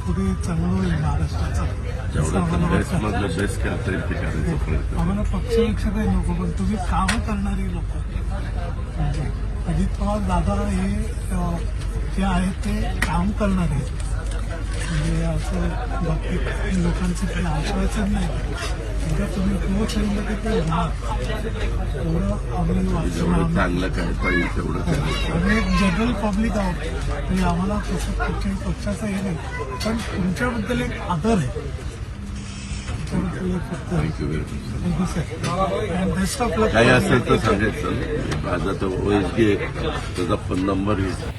पुढे चांगलं होईल महाराष्ट्राचं असं जेवढं आम्हाला वाटतं. बेस्टमधलं बेस्ट केलं तरी ते करायचा प्रयत्न. आम्हाला पक्षपेक्षा काही नको, पण तुम्ही कामं करणारी लोक म्हणजे अजित पवार दादा हे जे आहेत ते काम करणारे आहेत. म्हणजे असं बाकी लोकांचं काही आश्वासन नाही. एकदा तुम्ही पूर्ण सांगितलं की ते होणार एवढं आम्ही जेवढं वाचणार. चांगलं काय पाहिजे तेवढं करायचं. आम्ही एक जनरल पब्लिक आहोत, म्हणजे आम्हाला कसं कुठच्याही पक्षाचं हे नाही, पण तुमच्याबद्दल एक आदर आहे. तुमच्याबद्दल एक फक्त thank you very much. Thank you sir and best of luck. काही असेल तर सांगायचं. माझा तो OSD त्याचा फोन नंबर घेऊ.